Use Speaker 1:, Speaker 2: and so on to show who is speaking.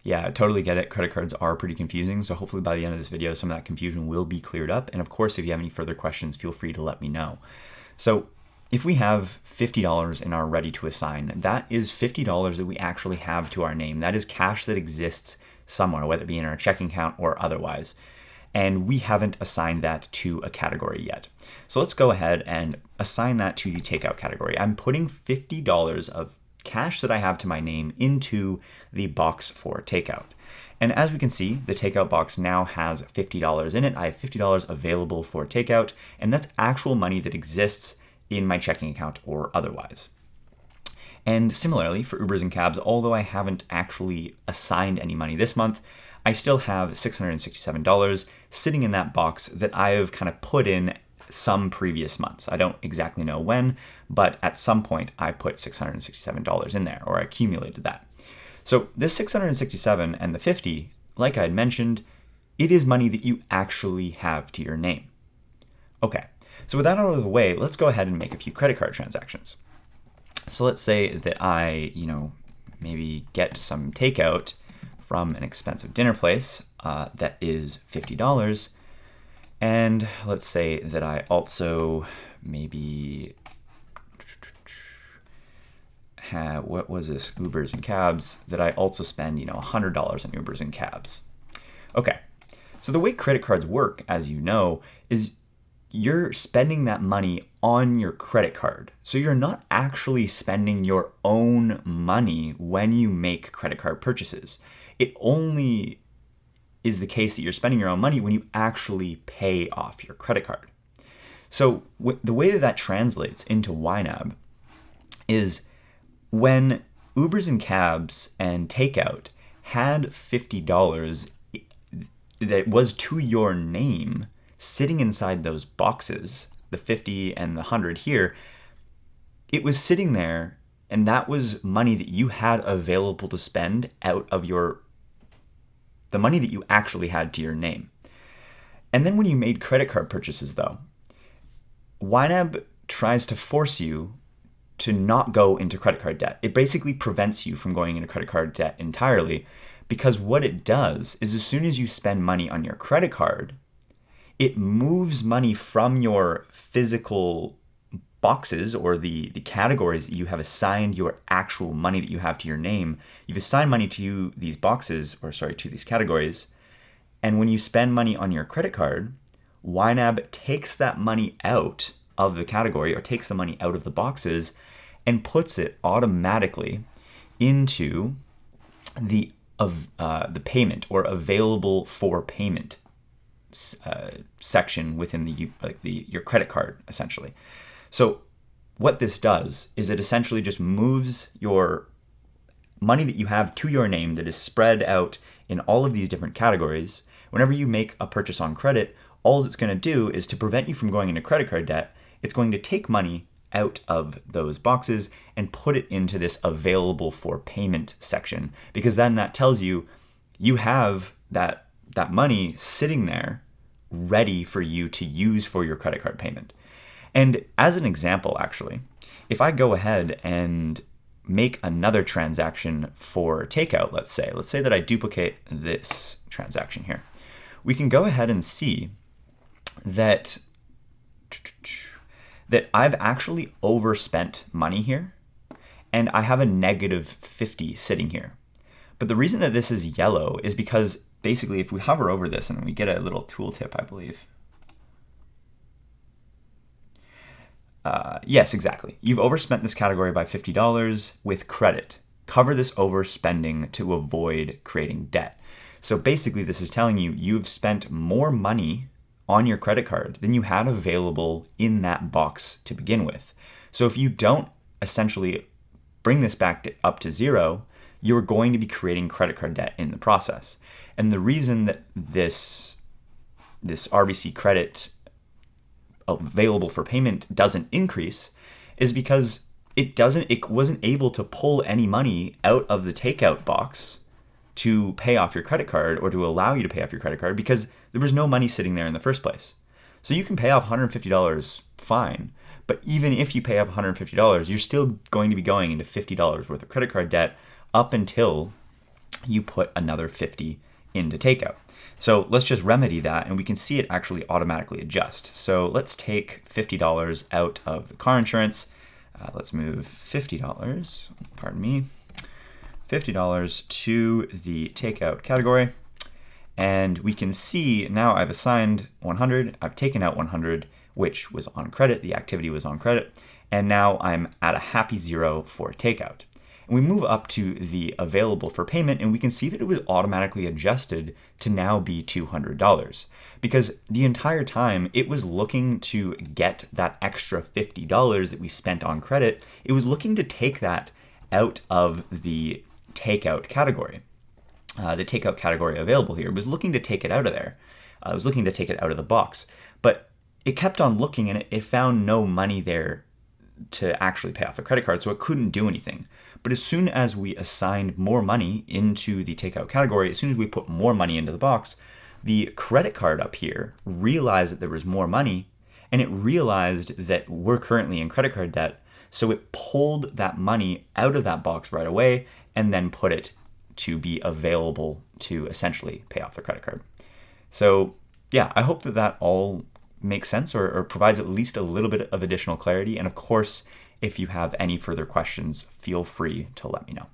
Speaker 1: Yeah, I totally get it. Credit cards are pretty confusing. So hopefully by the end of this video, some of that confusion will be cleared up. And of course, if you have any further questions, feel free to let me know. So if we have $50 in our ready to assign, that is $50 that we actually have to our name. That is cash that exists somewhere, whether it be in our checking account or otherwise. And we haven't assigned that to a category yet. So let's go ahead and assign that to the takeout category. I'm putting $50 of cash that I have to my name into the box for takeout. And as we can see, the takeout box now has $50 in it. I have $50 available for takeout, and that's actual money that exists in my checking account or otherwise. And similarly for Ubers and cabs, although I haven't actually assigned any money this month, I still have $667 sitting in that box that I've kind of put in some previous months. I don't exactly know when, but at some point I put $667 in there, or I accumulated that. So this 667 and the 50, like I had mentioned, it is money that you actually have to your name. Okay, so with that out of the way, let's go ahead and make a few credit card transactions. So let's say that I, maybe get some takeout from an expensive dinner place that is $50. And let's say that I also maybe have, what was this, Ubers and cabs, that I also spend, $100 on Ubers and cabs. Okay, so the way credit cards work, as you know, is you're spending that money on your credit card. So you're not actually spending your own money when you make credit card purchases. It only is the case that you're spending your own money when you actually pay off your credit card. So the way that translates into YNAB is when Ubers and cabs and takeout had $50 that was to your name sitting inside those boxes, the 50 and the 100 here, it was sitting there, and that was money that you had available to spend out of the money that you actually had to your name. And then when you made credit card purchases though, YNAB tries to force you to not go into credit card debt. It basically prevents you from going into credit card debt entirely, because what it does is as soon as you spend money on your credit card, it moves money from your physical boxes or the categories that you have assigned your actual money that you have to your name. You've assigned money to these boxes, to these categories. And when you spend money on your credit card, YNAB takes that money out of the category or takes the money out of the boxes and puts it automatically into the payment or available for payment section within your credit card, essentially. So what this does is it essentially just moves your money that you have to your name that is spread out in all of these different categories. Whenever you make a purchase on credit, all it's going to do is to prevent you from going into credit card debt, it's going to take money out of those boxes and put it into this available for payment section, because then that tells you you have that money sitting there ready for you to use for your credit card payment. And as an example, actually, if I go ahead and make another transaction for takeout, let's say that I duplicate this transaction here, we can go ahead and see that I've actually overspent money here, and I have a negative 50 sitting here. But the reason that this is yellow is because basically if we hover over this and we get a little tooltip, I believe. Yes, exactly. You've overspent this category by $50 with credit. Cover this overspending to avoid creating debt. So basically this is telling you you've spent more money on your credit card than you had available in that box to begin with. So if you don't essentially bring this back up to zero, you're going to be creating credit card debt in the process. And the reason that this RBC credit available for payment doesn't increase is because it wasn't able to pull any money out of the takeout box to pay off your credit card or to allow you to pay off your credit card because there was no money sitting there in the first place. So you can pay off $150 fine, but even if you pay off $150, you're still going to be going into $50 worth of credit card debt up until you put another 50 into takeout. So let's just remedy that, and we can see it actually automatically adjust. So let's take $50 out of the car insurance. Let's move $50, pardon me, $50 to the takeout category. And we can see now I've assigned 100, I've taken out 100, which was on credit, the activity was on credit, and now I'm at a happy zero for takeout. And we move up to the available for payment, and we can see that it was automatically adjusted to now be $200, because the entire time it was looking to get that extra $50 that we spent on credit. It was looking to take that out of the takeout category. The takeout category available here. It was looking to take it out of there. It was looking to take it out of the box, but it kept on looking, and it found no money there to actually pay off the credit card, so it couldn't do anything. But as soon as we assigned more money into the takeout category, as soon as we put more money into the box, the credit card up here realized that there was more money, and it realized that we're currently in credit card debt, so it pulled that money out of that box right away and then put it to be available to essentially pay off the credit card. So yeah, I hope that that all makes sense or provides at least a little bit of additional clarity. And of course, if you have any further questions, feel free to let me know.